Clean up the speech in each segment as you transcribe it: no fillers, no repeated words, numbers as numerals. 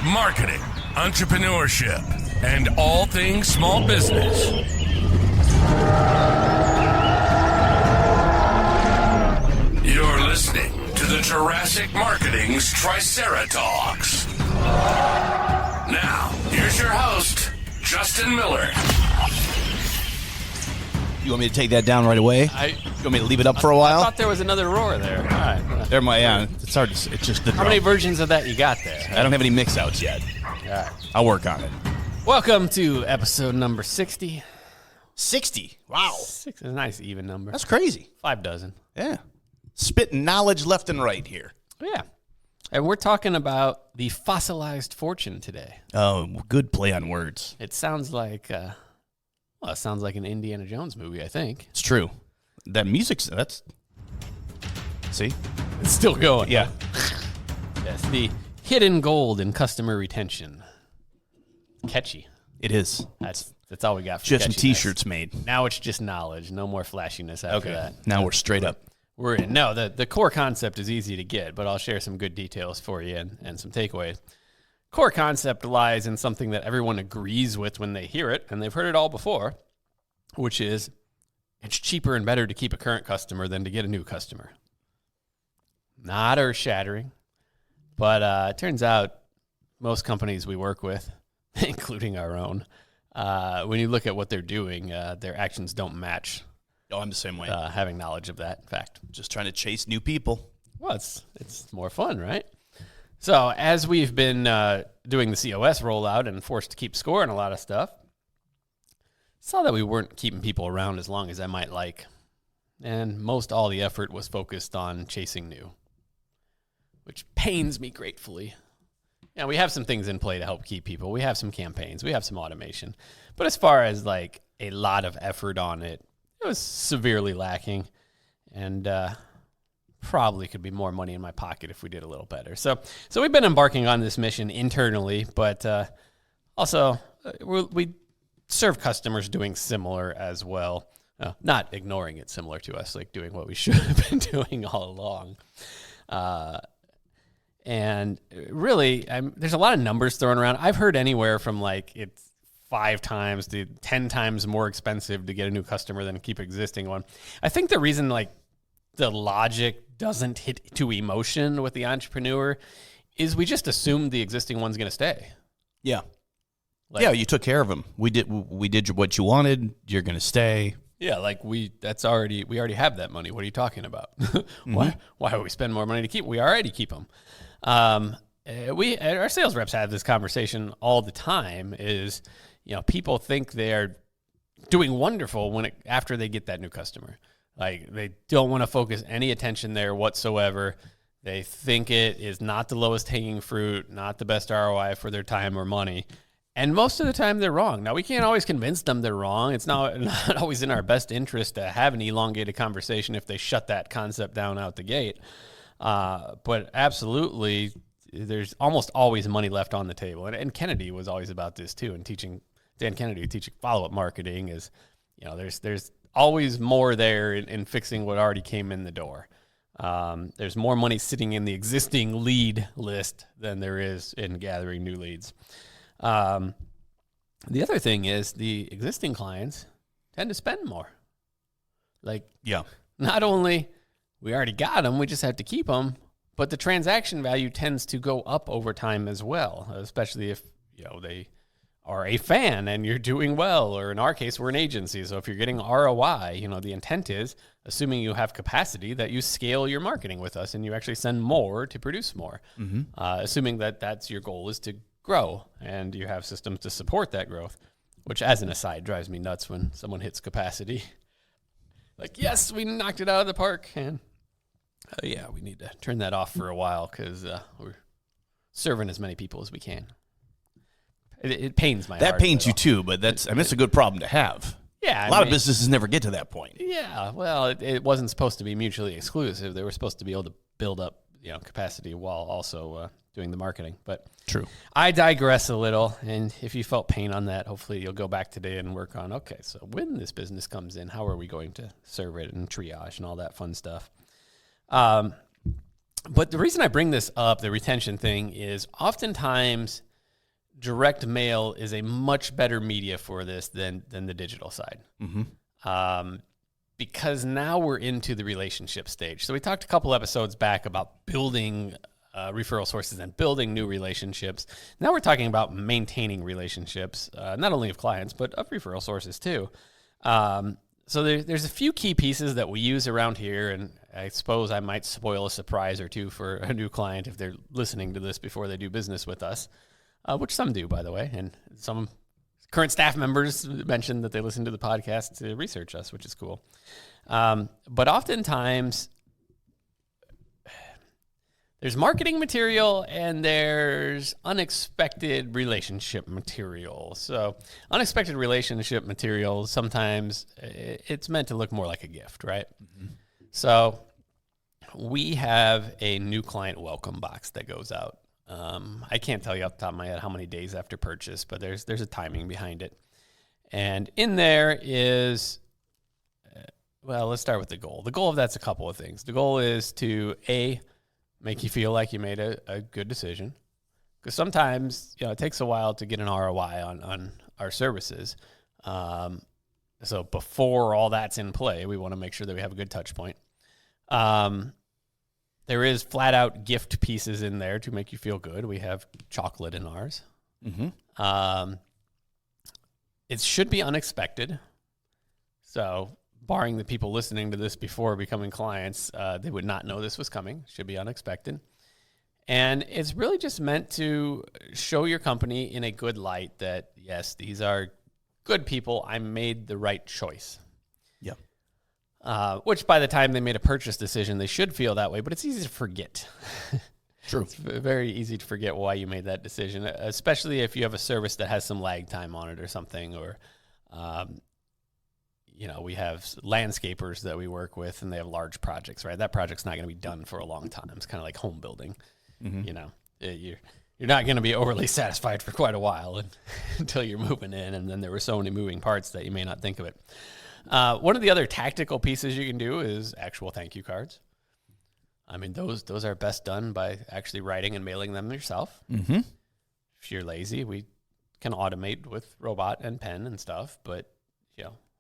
marketing, entrepreneurship, and all things small business. You're listening to the Jurassic Marketing's Triceratalks. Now, here's your host, Justin Miller. You want me to take that down right away? You want me to leave it up for a while? I thought there was another roar there. All right. There, it's hard to. It's just the drum. How many versions of that you got there? I don't have any mix outs yet. All right. I'll work on it. Welcome to episode number 60. 60. Wow. 6 is a nice even number. That's crazy. 5 dozen. Yeah. Spitting knowledge left and right here. Yeah. And we're talking about the fossilized fortune today. Oh, good play on words. It sounds like, it sounds like an Indiana Jones movie, I think. It's true. That music's, see? It's still going. Yeah. Yes, the hidden gold in customer retention. Catchy. It is. That's all we got for just some catchiness. T-shirts made. Now it's just knowledge. No more flashiness after that. Now we're straight up. We're in. No, the core concept is easy to get, but I'll share some good details for you and some takeaways. Core concept lies in something that everyone agrees with when they hear it, and they've heard it all before, which is it's cheaper and better to keep a current customer than to get a new customer. Not earth-shattering, but it turns out most companies we work with, including our own, when you look at what they're doing, their actions don't match. Oh, I'm the same way. Having knowledge of that fact. Just trying to chase new people. Well, it's more fun, right? So as we've been doing the COS rollout and forced to keep score on a lot of stuff, saw that we weren't keeping people around as long as I might like. And most all the effort was focused on chasing new, which pains me gratefully. Yeah, we have some things in play to help keep people. We have some campaigns. We have some automation. But as far as like a lot of effort on it, it was severely lacking. And probably could be more money in my pocket if we did a little better. So we've been embarking on this mission internally, but also we serve customers doing similar as well. Not ignoring it similar to us, like doing what we should have been doing all along. And really, there's a lot of numbers thrown around. I've heard anywhere from like it's 5 times to 10 times more expensive to get a new customer than keep existing one. I think the reason like the logic doesn't hit to emotion with the entrepreneur is we just assume the existing one's going to stay. Yeah. Yeah, you took care of them. We did what you wanted. You're going to stay. Yeah, like we already have that money. What are you talking about? Why would we spend more money to keep? We already keep them. Our sales reps have this conversation all the time. Is people think they're doing wonderful after they get that new customer. Like they don't want to focus any attention there whatsoever. They think it is not the lowest hanging fruit, not the best ROI for their time or money. And most of the time they're wrong. Now we can't always convince them they're wrong. It's not always in our best interest to have an elongated conversation if they shut that concept down out the gate. But absolutely, there's almost always money left on the table. And Kennedy was always about this too. And Dan Kennedy teaching follow-up marketing is, there's always more there in fixing what already came in the door. There's more money sitting in the existing lead list than there is in gathering new leads. The other thing is the existing clients tend to spend more. Not only we already got them, we just have to keep them, but the transaction value tends to go up over time as well, especially if, they are a fan and you're doing well, or in our case, we're an agency. So if you're getting ROI, the intent is, assuming you have capacity, that you scale your marketing with us and you actually send more to produce more. Mm-hmm. Assuming that's your goal is to grow and you have systems to support that growth, which as an aside drives me nuts when someone hits capacity. Like, yes, we knocked it out of the park. And we need to turn that off for a while because we're serving as many people as we can. It pains my heart. That pains you too, but that's a good problem to have. Yeah. A lot of businesses never get to that point. Yeah. Well, it wasn't supposed to be mutually exclusive. They were supposed to be able to build up, capacity while also doing the marketing. But true. I digress a little. And if you felt pain on that, hopefully you'll go back today and work on, okay, so when this business comes in, how are we going to serve it and triage and all that fun stuff? But the reason I bring this up, the retention thing, is oftentimes direct mail is a much better media for this than the digital side. Because now we're into the relationship stage. So we talked a couple episodes back about building referral sources and building new relationships. Now we're talking about maintaining relationships, not only of clients, but of referral sources too. So there's a few key pieces that we use around here, and I suppose I might spoil a surprise or two for a new client if they're listening to this before they do business with us, which some do, by the way, and some current staff members mentioned that they listen to the podcast to research us, which is cool. But oftentimes, there's marketing material and there's unexpected relationship material. So unexpected relationship material, sometimes it's meant to look more like a gift, right? So we have a new client welcome box that goes out. I can't tell you off the top of my head how many days after purchase, but there's a timing behind it. And in there is, well, let's start with the goal. The goal of that's a couple of things. The goal is to, make you feel like you made a good decision. Because sometimes, it takes a while to get an ROI on our services. So before all that's in play, we want to make sure that we have a good touch point. There is flat out gift pieces in there to make you feel good. We have chocolate in ours. It should be unexpected. So barring the people listening to this before becoming clients, they would not know this was coming. Should be unexpected. And it's really just meant to show your company in a good light that, yes, these are good people. I made the right choice. Which by the time they made a purchase decision, they should feel that way, but it's easy to forget. True. It's very easy to forget why you made that decision, especially if you have a service that has some lag time on it or something, or, we have landscapers that we work with and they have large projects, right? That project's not going to be done for a long time. It's kind of like home building. You're not going to be overly satisfied for quite a while until you're moving in, and then there were so many moving parts that you may not think of it. One of the other tactical pieces you can do is actual thank you cards. I mean, those are best done by actually writing and mailing them yourself. If you're lazy, we can automate with robot and pen and stuff, but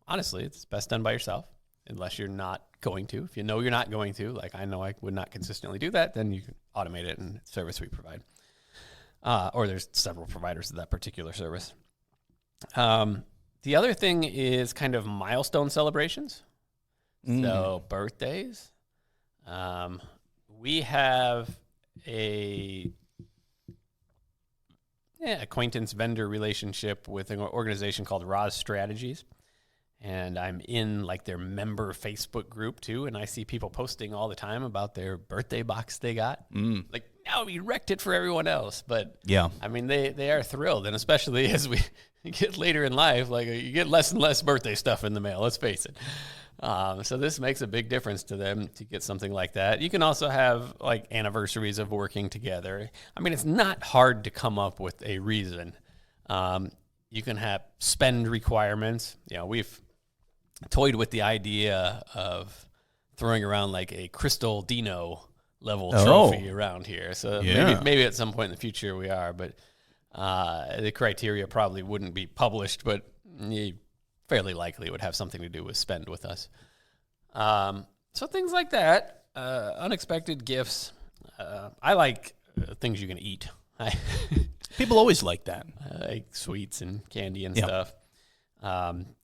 honestly, it's best done by yourself unless you're not going to. If you know you're not going to, like I know I would not consistently do that, then you can automate it in service we provide. Or there's several providers of that particular service. The other thing is kind of milestone celebrations. So birthdays. We have a acquaintance vendor relationship with an organization called Roz Strategies. And I'm in like their member Facebook group too. And I see people posting all the time about their birthday box they got. Like, now we wrecked it for everyone else. But yeah, I mean, they are thrilled. And especially as we get later in life, like you get less and less birthday stuff in the mail, let's face it. So this makes a big difference to them to get something like that. You can also have like anniversaries of working together. I mean, it's not hard to come up with a reason. You can have spend requirements. We've toyed with the idea of throwing around like a Crystal Dino level trophy around here. So maybe at some point in the future we are, but the criteria probably wouldn't be published, but fairly likely it would have something to do with spend with us. So things like that, unexpected gifts. I like things you can eat. People always like that. Like sweets and candy and stuff.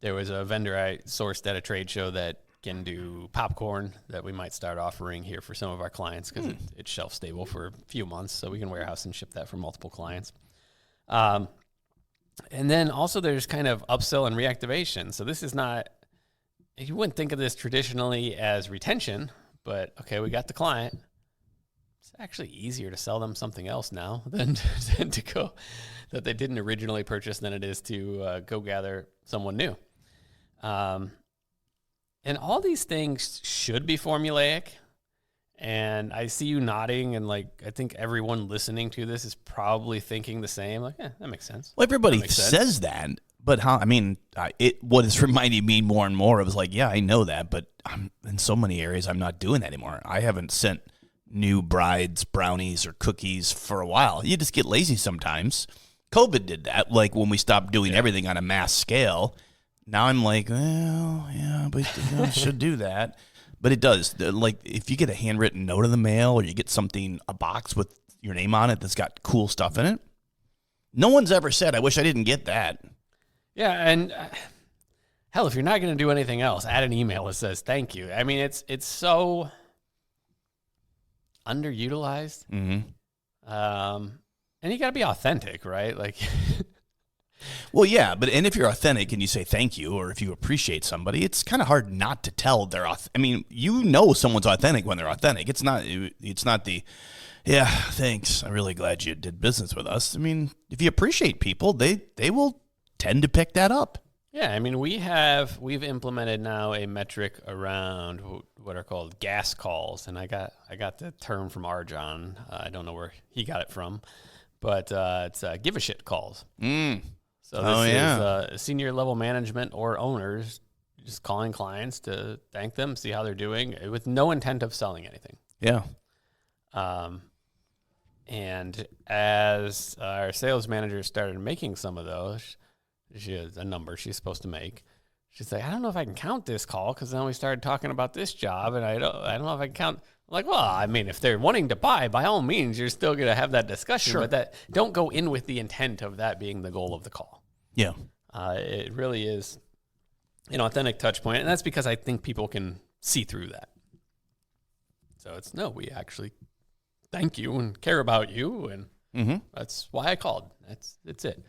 There was a vendor I sourced at a trade show that can do popcorn that we might start offering here for some of our clients because it's shelf stable for a few months, so we can warehouse and ship that for multiple clients. And then also there's kind of upsell and reactivation. So this is not, you wouldn't think of this traditionally as retention, but okay, we got the client. It's actually easier to sell them something else now than to go that they didn't originally purchase than it is to go gather someone new. And all these things should be formulaic. And I see you nodding, and like I think everyone listening to this is probably thinking the same. Like, that makes sense. Well, everybody says that, but what is reminding me more and more of is like, yeah, I know that, but I'm in so many areas I'm not doing that anymore. I haven't sent new brides brownies or cookies for a while. You just get lazy sometimes. COVID did that. Like when we stopped doing everything on a mass scale. Now I'm like, well, yeah, but I should do that. But it does. Like if you get a handwritten note in the mail or you get a box with your name on it that's got cool stuff in it, no one's ever said, I wish I didn't get that. Yeah, and hell, if you're not going to do anything else, add an email that says thank you. I mean, it's so underutilized. And you got to be authentic, right? Like, well, yeah, and if you're authentic and you say thank you, or if you appreciate somebody, it's kind of hard not to tell they're I mean, someone's authentic when they're authentic. It's not the, yeah, thanks. I'm really glad you did business with us. I mean, if you appreciate people, they will tend to pick that up. Yeah, I mean, we've implemented now a metric around what are called gas calls, and I got the term from Arjon. I don't know where he got it from, but it's give a shit calls. So this is senior level management or owners just calling clients to thank them, see how they're doing, with no intent of selling anything. Yeah. And as our sales manager started making some of those, she has a number she's supposed to make. She's like, I don't know if I can count this call because then we started talking about this job, and I don't know if I can count. I'm like, well, I mean, if they're wanting to buy, by all means, you're still going to have that discussion. Sure. But don't go in with the intent of that being the goal of the call. Yeah. It really is an authentic touch point, and that's because I think people can see through that. So we actually thank you and care about you, and that's why I called. That's it.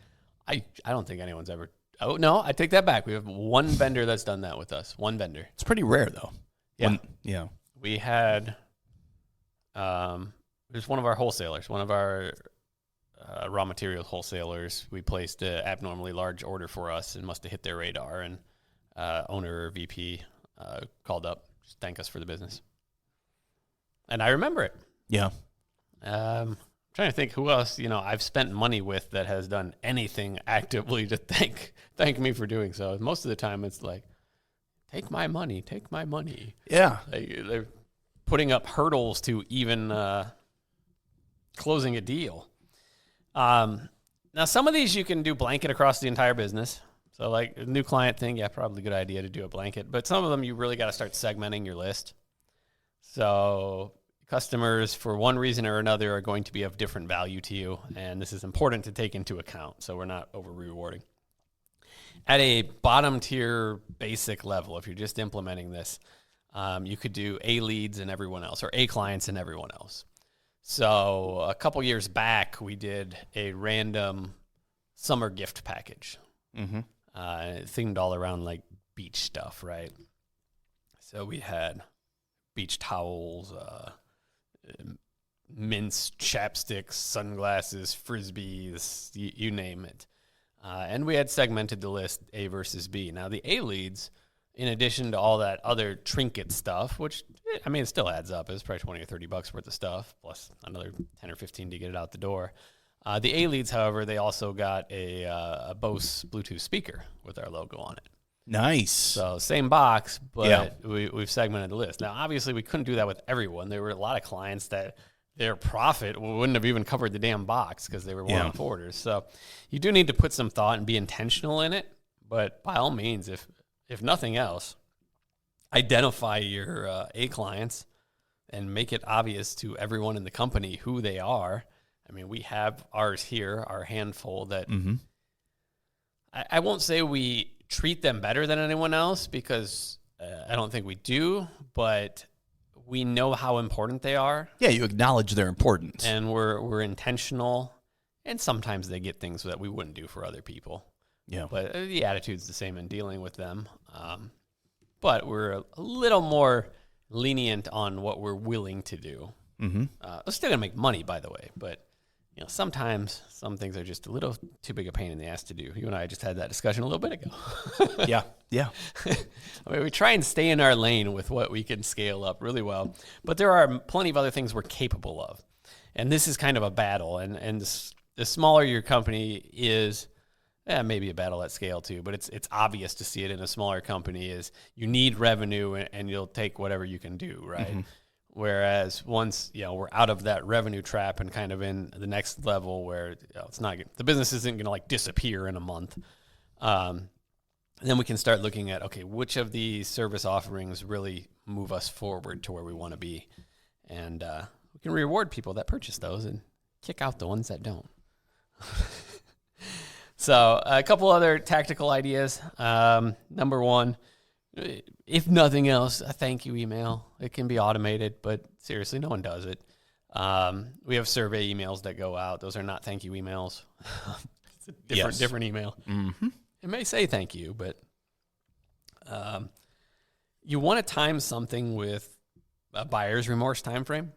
I don't think anyone's ever. Oh no, I take that back. We have one vendor that's done that with us. One vendor. It's pretty rare though. Yeah. We had there's one of our wholesalers, one of our raw materials wholesalers. We placed an abnormally large order for us and must have hit their radar. And owner or VP called up, just thank us for the business. And I remember it. Yeah. Trying to think who else, I've spent money with that has done anything actively to thank me for doing so. Most of the time it's like, take my money. Yeah. They're putting up hurdles to even closing a deal. Now some of these you can do blanket across the entire business. So like a new client thing, yeah, probably a good idea to do a blanket, but some of them you really got to start segmenting your list. So customers, for one reason or another, are going to be of different value to you, and this is important to take into account so we're not over-rewarding. At a bottom-tier basic level, if you're just implementing this, you could do A leads and everyone else, or A clients and everyone else. So a couple years back, we did a random summer gift package, themed all around like beach stuff, right? So we had beach towels, mints, chapsticks, sunglasses, frisbees, you name it. And we had segmented the list A versus B. Now, the A leads, in addition to all that other trinket stuff, which, it still adds up. It's probably $20 or $30 worth of stuff, plus another 10 or 15 to get it out the door. The A leads, however, they also got a Bose Bluetooth speaker with our logo on it. Nice. So same box, but we've segmented the list. Now, obviously, we couldn't do that with everyone. There were a lot of clients that their profit wouldn't have even covered the damn box because they were one-off orders. So you do need to put some thought and be intentional in it. But by all means, if nothing else, identify your A clients and make it obvious to everyone in the company who they are. We have ours here, our handful that I won't say we treat them better than anyone else because I don't think we do, but we know how important they are. Yeah, you acknowledge their importance. And we're intentional, and sometimes they get things that we wouldn't do for other people. Yeah. But the attitude's the same in dealing with them. But we're a little more lenient on what we're willing to do. We're still going to make money, by the way, but sometimes some things are just a little too big a pain in the ass to do. You and I just had that discussion a little bit ago. Yeah. We try and stay in our lane with what we can scale up really well, but there are plenty of other things we're capable of. And this is kind of a battle. And the smaller your company is, maybe a battle at scale too, but it's obvious to see it in a smaller company is you need revenue and you'll take whatever you can do, right? Whereas once, we're out of that revenue trap and kind of in the next level where it's not, the business isn't going to like disappear in a month. Then we can start looking at, okay, which of these service offerings really move us forward to where we want to be. And we can reward people that purchase those and kick out the ones that don't. So a couple other tactical ideas. Number one, if nothing else, a thank you email. It can be automated, but seriously, no one does it. We have survey emails that go out. Those are not thank you emails. It's a different email. Mm-hmm. It may say thank you, but you want to time something with a buyer's remorse time frame.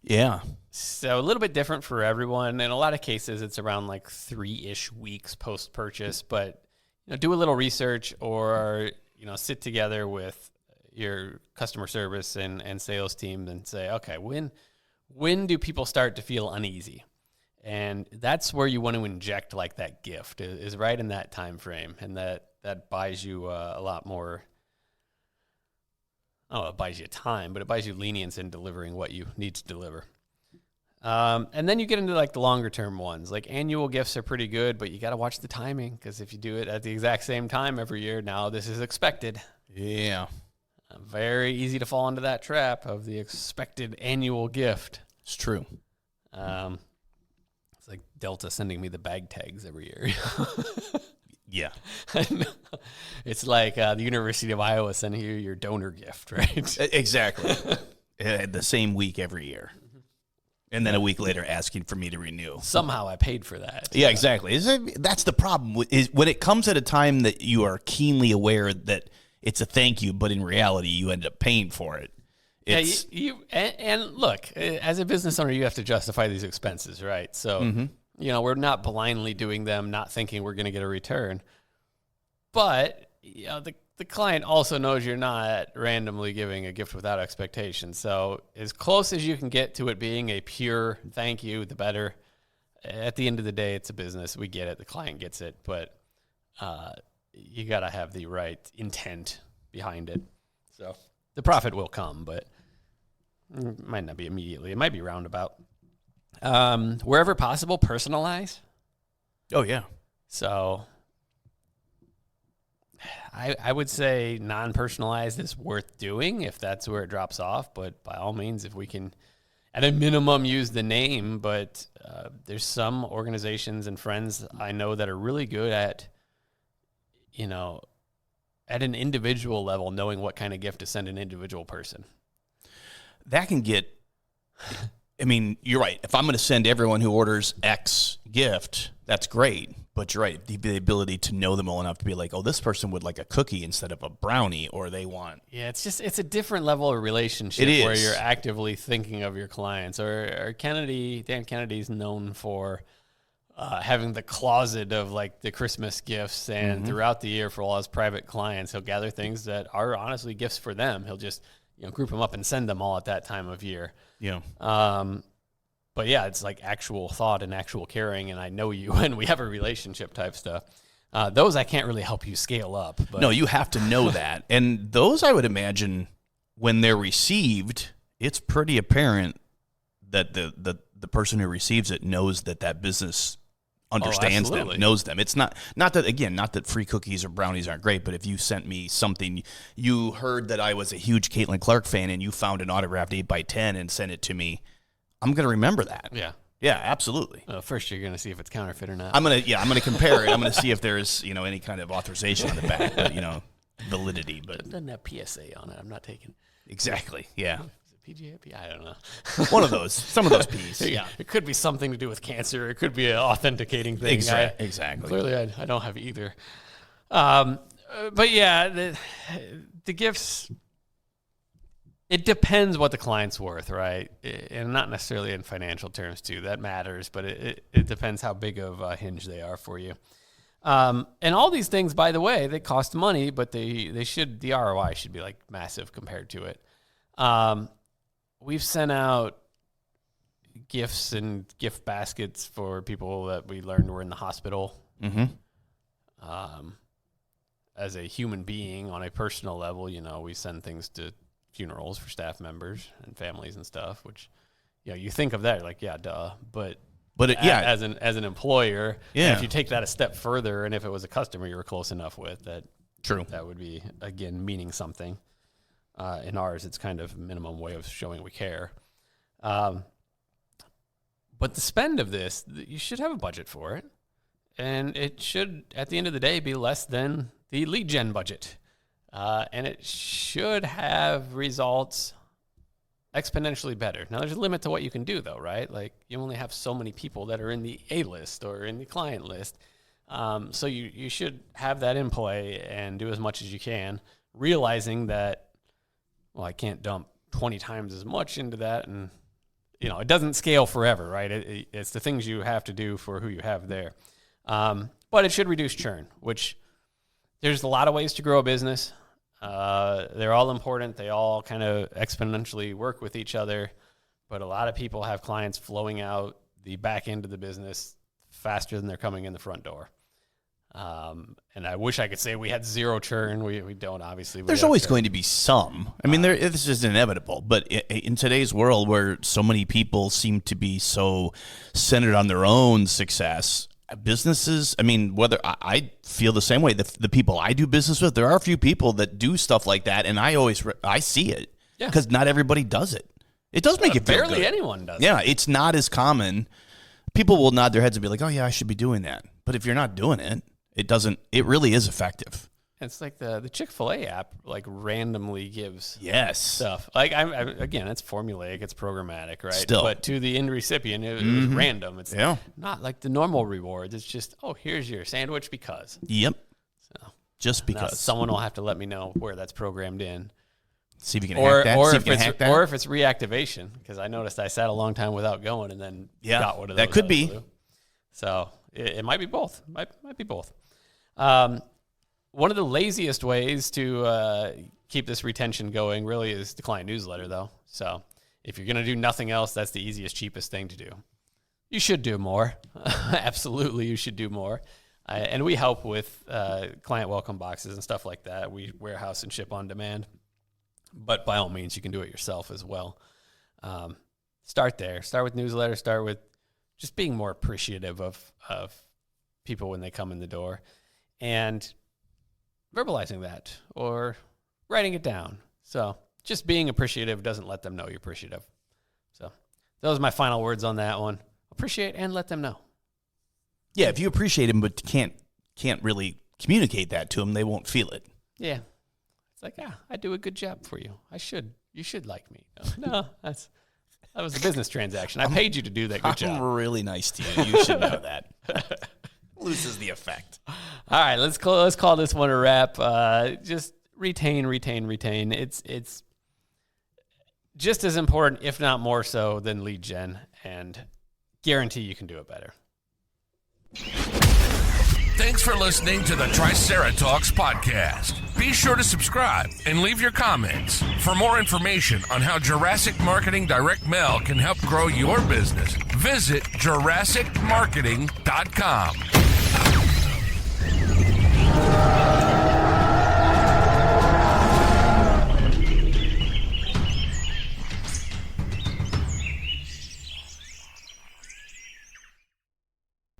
Yeah. So a little bit different for everyone. In a lot of cases, it's around like 3-ish weeks post-purchase, but do a little research or sit together with your customer service and sales team and say, okay, when do people start to feel uneasy? And that's where you want to inject like that gift is right in that time frame, and that buys you a lot more. Oh, it buys you time, but it buys you lenience in delivering what you need to deliver. And then you get into like the longer term ones. Like annual gifts are pretty good, but you got to watch the timing, because if you do it at the exact same time every year, now this is expected. Yeah. Very easy to fall into that trap of the expected annual gift. It's true. It's like Delta sending me the bag tags every year. Yeah. It's like the University of Iowa sending you your donor gift, right? Exactly. The same week every year. And then a week later asking for me to renew. Somehow I paid for that. Yeah, exactly. That's the problem. Is when it comes at a time that you are keenly aware that it's a thank you, but in reality you end up paying for it. It's, and look, as a business owner, you have to justify these expenses, right? So, we're not blindly doing them, not thinking we're going to get a return. But, the client also knows you're not randomly giving a gift without expectation. So as close as you can get to it being a pure thank you, the better. At the end of the day, it's a business. We get it. The client gets it. But you got to have the right intent behind it. So the profit will come, but it might not be immediately. It might be roundabout. Wherever possible, personalize. Oh, yeah. So I would say non-personalized is worth doing if that's where it drops off. But by all means, if we can, at a minimum, use the name. But there's some organizations and friends I know that are really good at, at an individual level, knowing what kind of gift to send an individual person. That can get, you're right. If I'm going to send everyone who orders X gift, that's great. But you're right. The ability to know them well enough to be like, oh, this person would like a cookie instead of a brownie, or they want. Yeah, it's a different level of relationship where you're actively thinking of your clients. Or Dan Kennedy's known for having the closet of like the Christmas gifts, and throughout the year for all his private clients, he'll gather things that are honestly gifts for them. He'll just group them up and send them all at that time of year. Yeah. But yeah, it's like actual thought and actual caring, and I know you, and we have a relationship type stuff. Those I can't really help you scale up. But. No, you have to know that. And those, I would imagine, when they're received, it's pretty apparent that the person who receives it knows that business understands them, knows them. It's not that free cookies or brownies aren't great, but if you sent me something, you heard that I was a huge Caitlin Clark fan and you found an autographed 8x10 and sent it to me, I'm going to remember that. Yeah. Yeah, absolutely. First, you're going to see if it's counterfeit or not. I'm going to compare it. I'm going to see if there's, any kind of authorization on the back, but, validity. But it doesn't have PSA on it. I'm not taking. Exactly. Yeah. Is it PGA? I don't know. One of those. Some of those P's. Yeah. It could be something to do with cancer. It could be an authenticating thing. Exactly. Clearly, I don't have either. But yeah, the gifts. It depends what the client's worth, right? And not necessarily in financial terms, too. That matters, but it depends how big of a hinge they are for you. And all these things, by the way, they cost money, but the ROI should be like massive compared to it. We've sent out gifts and gift baskets for people that we learned were in the hospital. As a human being, on a personal level, we send things to funerals for staff members and families and stuff, which, you think of that, like, yeah, duh. But as an employer, and if you take that a step further, and if it was a customer you were close enough with, that would be, again, meaning something. In ours, it's kind of a minimum way of showing we care. But the spend of this, you should have a budget for it. And it should, at the end of the day, be less than the lead gen budget. And it should have results exponentially better. Now, there's a limit to what you can do, though, right? Like, you only have so many people that are in the A list or in the client list. So you should have that in play and do as much as you can, realizing that, well, I can't dump 20 times as much into that. And, it doesn't scale forever, right? It's the things you have to do for who you have there. But it should reduce churn, which there's a lot of ways to grow a business. They're all important. They all kind of exponentially work with each other. But a lot of people have clients flowing out the back end of the business faster than they're coming in the front door. And I wish I could say we had zero churn. We don't, obviously. There's always going to be some. I mean, this is inevitable. But in today's world where so many people seem to be so centered on their own success, businesses, I mean, whether I feel the same way, the people I do business with, there are a few people that do stuff like that, and I see it because not everybody does it. It does make it feel barely good. Anyone does. Yeah, it's not as common. People will nod their heads and be like, "Oh yeah, I should be doing that." But if you're not doing it, it doesn't. It really is effective. It's like the Chick-fil-A app, like, randomly gives stuff. Like, again, it's formulaic, it's programmatic, right? Still. But to the end recipient, it was random. It's not like the normal rewards. It's just, here's your sandwich because. Yep. So just because. Now, someone will have to let me know where that's programmed in. See if you can hack that. Or if it's reactivation, because I noticed I sat a long time without going and then got one of those. That could be. So it might be both. Might be both. One of the laziest ways to keep this retention going really is the client newsletter, though. So if you're going to do nothing else, that's the easiest, cheapest thing to do. You should do more. Absolutely, you should do more. And we help with client welcome boxes and stuff like that. We warehouse and ship on demand. But by all means, you can do it yourself as well. Start there. Start with newsletter. Start with just being more appreciative of people when they come in the door. And verbalizing that or writing it down. So just being appreciative doesn't let them know you're appreciative. So those are my final words on that one. Appreciate and let them know. Yeah, if you appreciate them but can't really communicate that to them, they won't feel it. Yeah. It's like, I do a good job for you. You should like me. No, that was a business transaction. I paid you to do that good job. I'm really nice to you. You should know that. Loses the effect. All right, let's call this one a wrap. Just retain. It's just as important, if not more so, than lead gen, and guarantee you can do it better. Thanks for listening to the Triceratalks podcast. Be sure to subscribe and leave your comments. For more information on how Jurassic Marketing Direct Mail can help grow your business, visit JurassicMarketing.com.